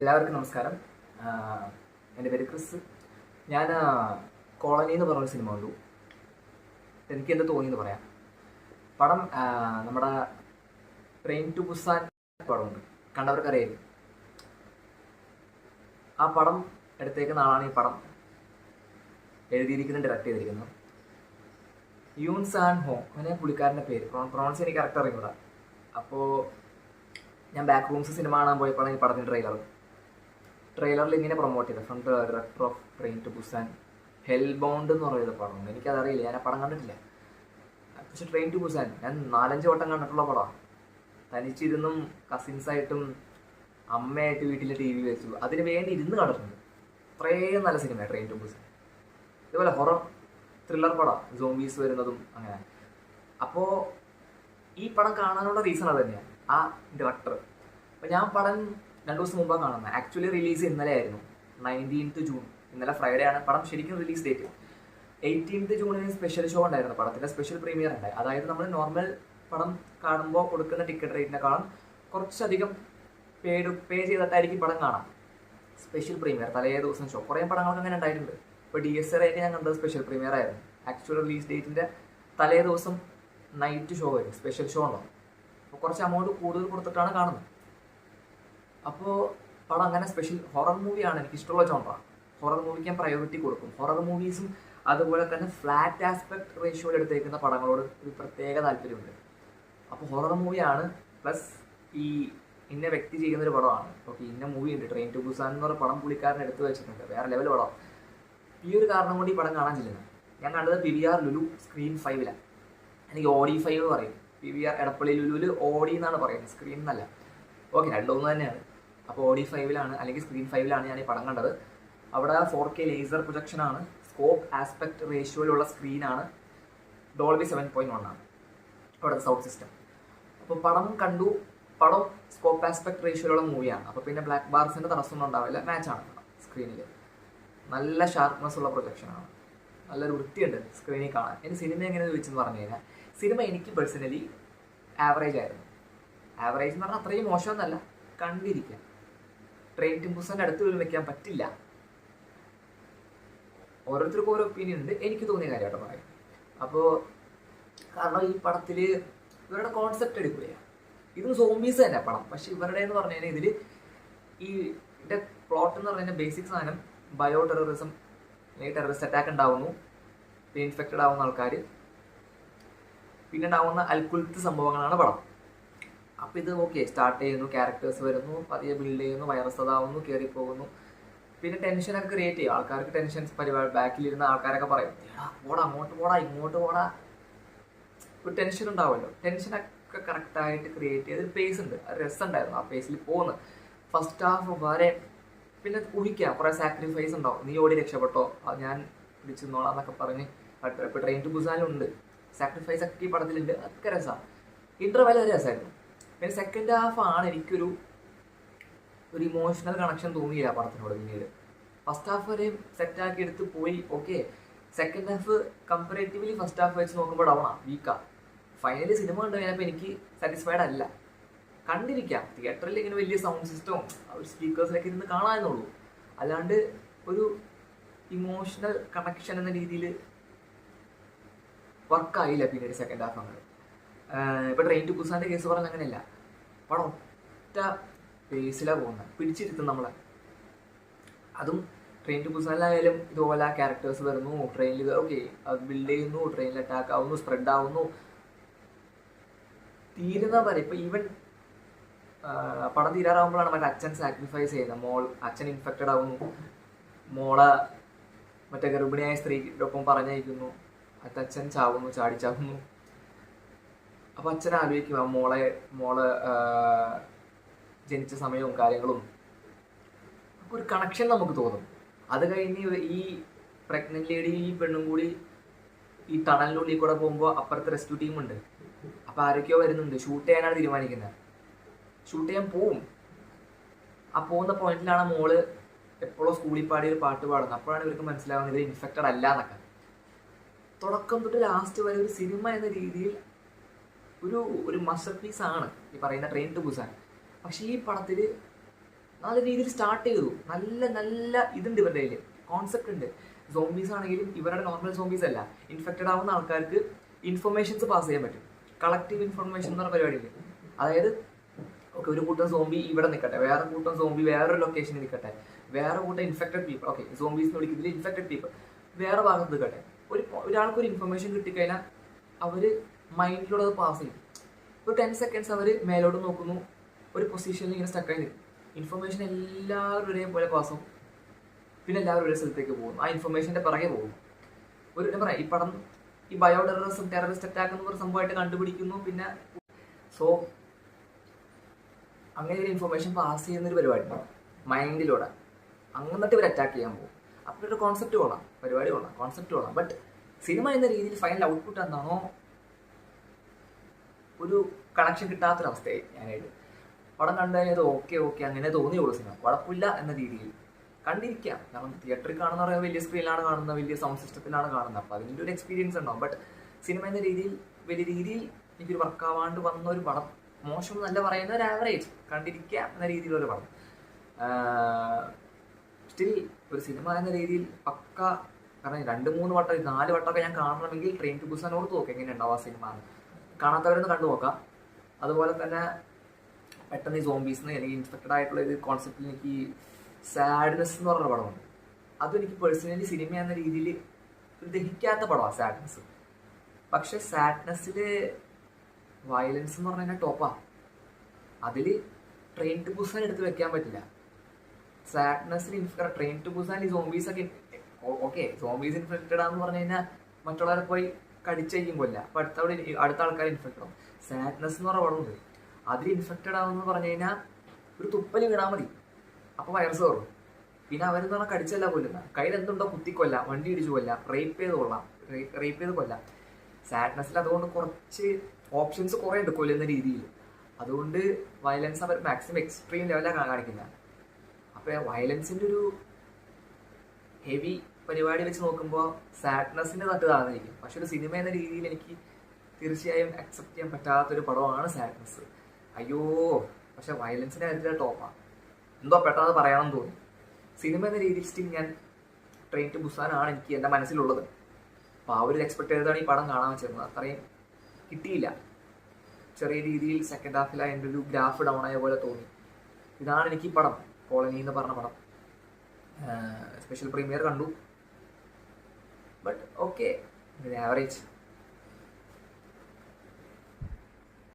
എല്ലാവർക്കും നമസ്കാരം. എൻ്റെ പേര് ക്രിസ്. ഞാൻ കോളനി എന്ന് പറഞ്ഞൊരു സിനിമ കണ്ടു. എനിക്ക് എന്ത് തോന്നിയെന്ന് പറയാം. പടം നമ്മുടെ ട്രെയിൻ ടു ബുസാൻ പടമുണ്ട്, കണ്ടവർക്ക് അറിയാം. ആ പടം എടുത്തേക്കുന്ന ആളാണ് ഈ പടം എഴുതിയിരിക്കുന്നത്, ഡയറക്റ്റ് ചെയ്തിരിക്കുന്നത് യൂൺ സാൻ ഹോ. അങ്ങനെ പുള്ളിക്കാരൻ്റെ പേര് പ്രൊണൗൺസ് എനിക്ക് കറക്റ്റ് അറിഞ്ഞൂടാ. അപ്പോൾ ഞാൻ ബാക്ക് റൂംസ് സിനിമ കാണാൻ പോയപ്പോഴാണ് ഈ പടത്തിൻ്റെ ട്രെയിലറിൽ ഇങ്ങനെ പ്രൊമോട്ട് ചെയ്തത് from the director of train to Busan hell bound എന്ന് പറയുന്ന പടമുണ്ട്. എനിക്കതറിയില്ല, ഞാൻ ആ പടം കണ്ടിട്ടില്ല. പക്ഷെ ട്രെയിൻ ടു ബുസാൻ ഞാൻ 4-5 വട്ടം കണ്ടിട്ടുള്ള പടമാണ്. തനിച്ചിരുന്നും കസിൻസായിട്ടും അമ്മയായിട്ട് വീട്ടിൽ TV വെച്ചു അതിന് വേണ്ടി ഇരുന്ന് കണ്ടിട്ടുണ്ട്. അത്രയും നല്ല സിനിമയാണ് ട്രെയിൻ ടു ബുസാൻ. ഇതുപോലെ ഹൊറർ ത്രില്ലർ പടമാണ്, സോംബീസ് വരുന്നതും അങ്ങനെ. അപ്പോൾ ഈ പടം കാണാനുള്ള റീസൺ അത് തന്നെയാണ്, ആ ഡയറക്ടർ. അപ്പോൾ ഞാൻ പടം 2 ദിവസം മുമ്പാണ് കാണുന്നത്. ആക്ച്വലി റിലീസ് ഇന്നലെ ആയിരുന്നു, 19th ജൂൺ. ഇന്നലെ ഫ്രൈഡേ ആണ് പടം ശരിക്കും റിലീസ് ഡേറ്റ്. 18th ജൂണിന് സ്പെഷ്യൽ ഷോ ഉണ്ടായിരുന്നു, പടത്തിൻ്റെ സ്പെഷ്യൽ പ്രീമിയർ ഉണ്ടായി. അതായത് നമ്മൾ നോർമൽ പടം കാണുമ്പോൾ കൊടുക്കുന്ന ടിക്കറ്റ് റേറ്റിനെക്കാളും കുറച്ചധികം പേ ചെയ്തിട്ടായിരിക്കും പടം കാണാം. സ്പെഷ്യൽ പ്രീമിയർ തലേ ദിവസം ഷോ. കുറേ പടങ്ങൾക്ക് അങ്ങനെ ഉണ്ടായിട്ടുണ്ട്. ഇപ്പോൾ DSR ഒക്കെ ഞാൻ കണ്ടത് സ്പെഷ്യൽ പ്രീമിയർ ആയിരുന്നു. ആക്ച്വൽ റിലീസ് ഡേറ്റിൻ്റെ തലേ ദിവസം നൈറ്റ് ഷോ വരും, സ്പെഷ്യൽ ഷോ ഉണ്ടാവും. അപ്പോൾ കുറച്ച് എമൗണ്ട് കൂടുതൽ കൊടുത്തിട്ടാണ് കാണുന്നത്. അപ്പോൾ പടം അങ്ങനെ സ്പെഷ്യൽ ഹൊറർ മൂവിയാണ്, എനിക്ക് ഇഷ്ടമുള്ള ജോണറ. ഹൊറർ മൂവിക്ക് ഞാൻ പ്രയോറിറ്റി കൊടുക്കും. ഹൊറർ മൂവീസും അതുപോലെ തന്നെ ഫ്ലാറ്റ് ആസ്പെക്ട് റേഷ്യോയിൽ എടുത്തേക്കുന്ന പടങ്ങളോട് ഒരു പ്രത്യേക താല്പര്യമുണ്ട്. അപ്പോൾ ഹൊറർ മൂവിയാണ്, പ്ലസ് ഈ ഇന്ന വ്യക്തി ചെയ്യുന്നൊരു പടമാണ്. ഓക്കെ, ഇന്ന മൂവി ഉണ്ട് ട്രെയിൻ ടു ബുസാൻ എന്ന് പറഞ്ഞ പടം പുള്ളിക്കാരൻ എടുത്തു വെച്ചിട്ടുണ്ട്, വേറെ ലെവൽ പടം. ഈ ഒരു കാരണം കൊണ്ട് ഈ പടം കാണാൻ ചെല്ലുന്നത്. ഞാൻ കണ്ടത് PVR ലുലു സ്ക്രീൻ 5-ലാണ്. എനിക്ക് OD 5 എന്ന് പറയും. PVR എടപ്പള്ളി ലുലുവിൽ OD എന്നാണ് പറയുന്നത്, സ്ക്രീൻ എന്നല്ല. ഓക്കെ, രണ്ടൊന്ന് തന്നെയാണ്. അപ്പോൾ OD 5-ലാണ് അല്ലെങ്കിൽ സ്ക്രീൻ 5-ലാണ് ഞാൻ ഈ പടം കണ്ടത്. അവിടെ 4K ലേസർ പ്രൊജക്ഷനാണ്, സ്കോപ്പ് ആസ്പെക്ട് റേഷ്യോയിലുള്ള സ്ക്രീനാണ്, ഡോൾബി 7.1 ആണ് അവിടുത്തെ സൗണ്ട് സിസ്റ്റം. അപ്പോൾ പടം കണ്ടു. പടം സ്കോപ്പ് ആസ്പെക്ട് റേഷ്യോയിലുള്ള മൂവിയാണ്. അപ്പോൾ പിന്നെ ബ്ലാക്ക് ബാർസിൻ്റെ തടസ്സമൊന്നും ഉണ്ടാവില്ല, മാച്ചാണ് സ്ക്രീനിൽ. നല്ല ഷാർപ്പ്നെസ് ഉള്ള പ്രൊജക്ഷനാണ്, നല്ലൊരു വൃത്തിയുണ്ട് സ്ക്രീനിൽ കാണാൻ. എൻ്റെ സിനിമ എങ്ങനെ ചോദിച്ചെന്ന് പറഞ്ഞു കഴിഞ്ഞാൽ, സിനിമ എനിക്ക് പേഴ്സണലി ആവറേജ് ആയിരുന്നു. ആവറേജ് എന്ന് പറഞ്ഞാൽ അത്രയും മോശമൊന്നല്ല, കണ്ടിരിക്കാം. ട്രെയിൻ ടു ബുസാൻ്റെ അടുത്ത് പോലും വെക്കാൻ പറ്റില്ല. ഓരോരുത്തർക്കും ഓരോ ഒപ്പീനിയൻ ഉണ്ട്. എനിക്ക് തോന്നിയ കാര്യമായിട്ട് പറയും. അപ്പോൾ കാരണം ഈ പടത്തിൽ ഇവരുടെ കോൺസെപ്റ്റ് എടുക്കുകയാണ്. ഇതും സോംബീസ് തന്നെ പടം, പക്ഷെ ഇവരുടെ എന്ന് പറഞ്ഞു കഴിഞ്ഞാൽ ഇതിൽ ഈ ഇതിൻ്റെ പ്ലോട്ട് എന്ന് പറഞ്ഞാൽ ബേസിക് സാധനം ബയോ ടെററിസം, അല്ലെങ്കിൽ ടെററിസ്റ്റ് അറ്റാക്ക് ഉണ്ടാവുന്നു, പിന്നെ ഇൻഫെക്റ്റഡ് ആവുന്ന ആൾക്കാർ, പിന്നെ ഉണ്ടാവുന്ന അൽക്കുലത്ത് സംഭവങ്ങളാണ് പടം. അപ്പോൾ ഇത് ഓക്കെ, സ്റ്റാർട്ട് ചെയ്യുന്നു, ക്യാരക്ടേഴ്സ് വരുന്നു, പതിയെ ബിൽഡ് ചെയ്യുന്നു, വൈറസ് അതാവുന്നു, കയറിപ്പോകുന്നു, പിന്നെ ടെൻഷനൊക്കെ ക്രിയേറ്റ് ചെയ്യും. ആൾക്കാർക്ക് ടെൻഷൻസ് പരിപാടി, ബാക്കിലിരുന്ന ആൾക്കാരൊക്കെ പറയും പോടാ, അങ്ങോട്ട് പോടാ, ഇങ്ങോട്ട് പോടാ. ഒരു ടെൻഷൻ ഉണ്ടാവുമല്ലോ. ടെൻഷനൊക്കെ കറക്റ്റായിട്ട് ക്രിയേറ്റ് ചെയ്ത് പേസ് ഉണ്ട്, രസം ഉണ്ടായിരുന്നു ആ പേസിൽ പോകുന്നത്. ഫസ്റ്റ് ഹാഫ് വരെ പിന്നെ ഊഹിക്കാം, കുറേ സാക്രിഫൈസ് ഉണ്ടാവും. നീ ഓടി രക്ഷപ്പെട്ടോ, ഞാൻ പിടിച്ചു നിന്നോളാം എന്നൊക്കെ പറഞ്ഞ്. ഇപ്പോൾ ട്രെയിൻ ടു ബുസാനിലുണ്ട് സാക്രിഫൈസ് ഒക്കെ, ഈ പടത്തിലുണ്ട്. അതൊക്കെ രസമാണ്. ഇൻ്റർവെൽ ഒരു രസമായിരുന്നു. പിന്നെ സെക്കൻഡ് ഹാഫ് ആണ് എനിക്കൊരു ഇമോഷണൽ കണക്ഷൻ തോന്നിയില്ല പടത്തിനോട്. പിന്നീട് ഫസ്റ്റ് ഹാഫ് വരെയും സെറ്റാക്കി എടുത്ത് പോയി. Okay, second half comparatively first half വെച്ച് നോക്കുമ്പോൾ ഡൗണാണ്, വീക്കാണ്. ഫൈനലി സിനിമ കണ്ടു കഴിഞ്ഞപ്പോൾ എനിക്ക് സാറ്റിസ്ഫൈഡ് അല്ല. കണ്ടിരിക്കാം, തിയേറ്ററിൽ ഇങ്ങനെ വലിയ സൗണ്ട് സിസ്റ്റവും ഒരു സ്പീക്കേഴ്സിലൊക്കെ ഇരുന്ന് കാണാമെന്നുള്ളൂ. അല്ലാണ്ട് ഒരു ഇമോഷണൽ കണക്ഷൻ എന്ന രീതിയിൽ വർക്കായില്ല പിന്നീട് സെക്കൻഡ് ഹാഫ്. അങ്ങനെ ഇപ്പോൾ ട്രെയിൻ ടു ബുസാൻ്റെ കേസ് പറഞ്ഞാൽ അങ്ങനെയല്ല. പടം ഒറ്റ പേസിലാണ് പോകുന്നത്, പിടിച്ചിരുത്തും നമ്മളെ. അതും ട്രെയിൻ ടു ബുസാനിലായാലും ഇതുപോലെ ക്യാരക്ടേഴ്സ് വരുന്നു, ട്രെയിനിൽ ഓക്കെ അത് ബിൽഡ് ചെയ്യുന്നു, ട്രെയിനിൽ അറ്റാക്ക് ആവുന്നു, സ്പ്രെഡ് ആവുന്നു, തീരുന്ന വരെ. ഇപ്പോൾ ഈവൻ പടം തീരാറാകുമ്പോഴാണ് മറ്റേ അച്ഛൻ സാക്രിഫൈസ് ചെയ്യുന്നത്. അച്ഛൻ ഇൻഫെക്റ്റഡ് ആവുന്നു, മോളെ മറ്റേ ഗർഭിണിയായ സ്ത്രീക്കൊപ്പം പറഞ്ഞയക്കുന്നു, അച്ഛൻ ചാടിച്ചാവുന്നു. അപ്പോൾ അച്ഛൻ ആലോചിക്കും മോളെ ജനിച്ച സമയവും കാര്യങ്ങളും. അപ്പോൾ ഒരു കണക്ഷൻ നമുക്ക് തോന്നും. അത് കഴിഞ്ഞ് ഈ പ്രഗ്നന്റ് ലേഡി ഈ പെണ്ണും കൂടി ഈ ടണലിനുള്ളിൽ കൂടെ പോകുമ്പോൾ അപ്പുറത്തെ റെസ്ക്യൂ ടീമുണ്ട്. അപ്പോൾ ആരൊക്കെയോ വരുന്നുണ്ട്, ഷൂട്ട് ചെയ്യാനാണ് തീരുമാനിക്കുന്നത്. ഷൂട്ട് ചെയ്യാൻ പോവും. ആ പോകുന്ന പോയിന്റിലാണ് മോള് എപ്പോഴും സ്കൂളിൽ പാടിയ ഒരു പാട്ട് പാടുന്നത്. അപ്പോഴാണ് ഇവർക്ക് മനസ്സിലാവുന്നത് ഇവർ ഇൻഫെക്റ്റഡ് അല്ല എന്നൊക്കെ. തുടക്കം തൊട്ട് ലാസ്റ്റ് വരെ ഒരു സിനിമ എന്ന രീതിയിൽ ഒരു മാസ്റ്റർ പീസാണ് ഈ പറയുന്ന ട്രെയിൻ ടു ബുസാൻ. പക്ഷേ ഈ പടത്തിൽ നല്ല രീതിയിൽ സ്റ്റാർട്ട് ചെയ്തു. നല്ല നല്ല ഇതുണ്ട് ഇവരുടെ കയ്യിൽ, കോൺസെപ്റ്റ് ഉണ്ട്. സോംബീസ് ആണെങ്കിലും ഇവരുടെ നോർമൽ സോംബീസ് അല്ല, ഇൻഫെക്റ്റഡ് ആവുന്ന ആൾക്കാർക്ക് ഇൻഫർമേഷൻസ് പാസ് ചെയ്യാൻ പറ്റും. കളക്റ്റീവ് ഇൻഫർമേഷൻ എന്ന് പറഞ്ഞ പരിപാടിയില്ല. അതായത് ഓക്കെ, ഒരു കൂട്ടം സോംബി ഇവിടെ നിൽക്കട്ടെ, വേറെ കൂട്ടം സോംബി വേറൊരു ലൊക്കേഷനിൽ നിൽക്കട്ടെ, വേറെ കൂട്ടം ഇൻഫെക്റ്റഡ് പീപ്പിൾ, ഓക്കെ സോംബീസ് എന്ന് വിളിക്കുന്നതിൽ ഇൻഫെക്റ്റഡ് പീപ്പിൾ വേറെ ഭാഗത്ത് നിൽക്കട്ടെ. ഒരാൾക്കൊരു ഇൻഫർമേഷൻ കിട്ടിക്കഴിഞ്ഞാൽ അവർ മൈൻഡിലൂടെ അത് പാസ് ചെയ്യും. ഒരു 10 seconds അവർ മേലോട്ട് നോക്കുന്നു, ഒരു പൊസിഷനിൽ ഇങ്ങനെ സ്റ്റക്കായി നിൽക്കും. ഇൻഫർമേഷൻ എല്ലാവരും ഒരേപോലെ പാസ്സും, പിന്നെ എല്ലാവരും ഒരേ സ്ഥലത്തേക്ക് പോകുന്നു, ആ ഇൻഫർമേഷൻ്റെ പിറകെ പോകും. എന്താ പറയാം, ഈ പടം ഈ ബയോടെററിസം, ടെററിസ്റ്റ് അറ്റാക്ക് എന്ന് പറഞ്ഞ സംഭവമായിട്ട് കണ്ടുപിടിക്കുന്നു. പിന്നെ അങ്ങനെ ഒരു ഇൻഫർമേഷൻ പാസ് ചെയ്യുന്നൊരു പരിപാടി മൈൻഡിലൂടെ, അങ്ങന്നിട്ട് ഇവർ അറ്റാക്ക് ചെയ്യാൻ പോകും. അപ്പോൾ ഒരു കോൺസെപ്റ്റ് കൊള്ളാം, പരിപാടി കൊള്ളാം, കോൺസെപ്റ്റ് കൊള്ളാം. ബട്ട് സിനിമ എന്ന രീതിയിൽ ഫൈനൽ ഔട്ട്പുട്ട് എന്താണോ ഒരു കണക്ഷൻ കിട്ടാത്തൊരവസ്ഥയായി ഞാനായിട്ട്. പടം കണ്ടു കഴിഞ്ഞാൽ ഓക്കെ അങ്ങനെ തോന്നിയുള്ളൂ. സിനിമ കുഴപ്പമില്ല എന്ന രീതിയിൽ കണ്ടിരിക്കാം. കാരണം തിയേറ്ററിൽ കാണുന്ന പറയുന്നത് വലിയ സ്ക്രീനിലാണ് കാണുന്നത്, വലിയ സൗണ്ട് സിസ്റ്റത്തിലാണ് കാണുന്നത്, അപ്പോൾ അതിൻ്റെ ഒരു എക്സ്പീരിയൻസ് ഉണ്ടാവും. ബട്ട് സിനിമ എന്ന രീതിയിൽ വലിയ രീതിയിൽ എനിക്കൊരു വർക്കാവാണ്ട് വന്ന ഒരു പടം, മോശം എന്നല്ല പറയുന്ന ഒരു ആവറേജ് കണ്ടിരിക്കാം എന്ന രീതിയിലൊരു പടം. സ്റ്റിൽ ഒരു സിനിമ എന്ന രീതിയിൽ പക്ക, കാരണം 2-3 വട്ടം 4 വട്ടമൊക്കെ ഞാൻ കാണണമെങ്കിൽ ട്രെയിൻ ടു ബുസാൻ ഓർത്ത് നോക്കാം എങ്ങനെ ഉണ്ടാവും ആ സിനിമ. കാണാത്തവരൊന്ന് കണ്ടു നോക്കാം. അതുപോലെ തന്നെ പെട്ടെന്ന് ഈ സോംബീസിന് അല്ലെങ്കിൽ ഇൻഫെക്റ്റഡ് ആയിട്ടുള്ള ഒരു കോൺസെപ്റ്റിൽ എനിക്ക് സാഡ്നെസ് എന്ന് പറഞ്ഞൊരു പടമുണ്ട്. അതും എനിക്ക് പേഴ്സണലി സിനിമ എന്ന രീതിയിൽ ഒരു ദഹിക്കാത്ത പടമാണ് സാഡ്നെസ്. പക്ഷെ സാഡ്നെസ്സിൽ വയലൻസ് എന്ന് പറഞ്ഞു കഴിഞ്ഞാൽ ടോപ്പാ. അതിൽ ട്രെയിൻ ടു ബുസാൻ എടുത്ത് വെക്കാൻ പറ്റില്ല. സാഡ്നെസ്സിൽ ട്രെയിൻ ടു ബുസാൻ ഈ സോംബീസൊക്കെ ഓക്കെ, സോംബീസ് ഇൻഫെക്റ്റഡ് ആണെന്ന് പറഞ്ഞു കഴിഞ്ഞാൽ മറ്റുള്ളവരെ പോയി കടിച്ചേക്കും കൊല്ല, അപ്പോൾ അടുത്ത ആൾക്കാർ ഇൻഫെക്റ്റഡ് ആവും. സാഡ്നെസ് എന്ന് പറഞ്ഞ പടമുണ്ട്, അതിൽ ഇൻഫെക്റ്റഡ് ആവുമെന്ന് പറഞ്ഞു കഴിഞ്ഞാൽ ഒരു തുപ്പല് വീണാൽ മതി, അപ്പോൾ വൈറസ് കയറും. പിന്നെ അവരെന്ന് പറഞ്ഞാൽ കടിച്ചല്ല കൊല്ലുന്ന, കയ്യിൽ എന്തുണ്ടോ കുത്തിക്കൊല്ലാം, വണ്ടി ഇടിച്ചു കൊല്ലാം, റേപ്പ് ചെയ്ത് കൊല്ലാം. സാഡ്നെസ്സിൽ അതുകൊണ്ട് കുറച്ച് ഓപ്ഷൻസ് കുറേ ഉണ്ട് കൊല്ലുന്ന രീതിയിൽ. അതുകൊണ്ട് വയലൻസ് അവർ മാക്സിമം എക്സ്ട്രീം ലെവലാണ് കാണിക്കുന്നത്. അപ്പോൾ വയലൻസിൻ്റെ ഒരു ഹെവി പരിപാടി വെച്ച് നോക്കുമ്പോൾ സാഡ്നെസ്സിൻ്റെ തട്ട് താഴ്ന്നിരിക്കും. പക്ഷെ ഒരു സിനിമ എന്ന രീതിയിൽ എനിക്ക് തീർച്ചയായും അക്സെപ്റ്റ് ചെയ്യാൻ പറ്റാത്തൊരു പടമാണ് സാഡ്നെസ്. അയ്യോ, പക്ഷെ വയലൻസിൻ്റെ കാര്യത്തിൽ ടോപ്പാണ്. എന്തോ പെട്ടെന്ന് പറയാമെന്ന് തോന്നി. സിനിമ എന്ന രീതിയിൽ സ്റ്റിൽ ഞാൻ ട്രെയിൻ ടു ബുസാനാണ് എനിക്ക് എൻ്റെ മനസ്സിലുള്ളത്. അപ്പോൾ ആ ഒരു എക്സ്പെക്ട് ചെയ്താണ് ഈ പടം കാണാൻ വെച്ചിരുന്നത്. അത്രയും കിട്ടിയില്ല. ചെറിയ രീതിയിൽ സെക്കൻഡ് ഹാഫിൽ അതിൻ്റെ ഒരു ഗ്രാഫ് ഡൗൺ ആയ പോലെ തോന്നി. ഇതാണ് എനിക്ക് ഈ പടം, കോളനി എന്ന് പറഞ്ഞ പടം. സ്പെഷ്യൽ പ്രീമിയർ കണ്ടു, ബട്ട് ഓക്കെ, ആവറേജ്.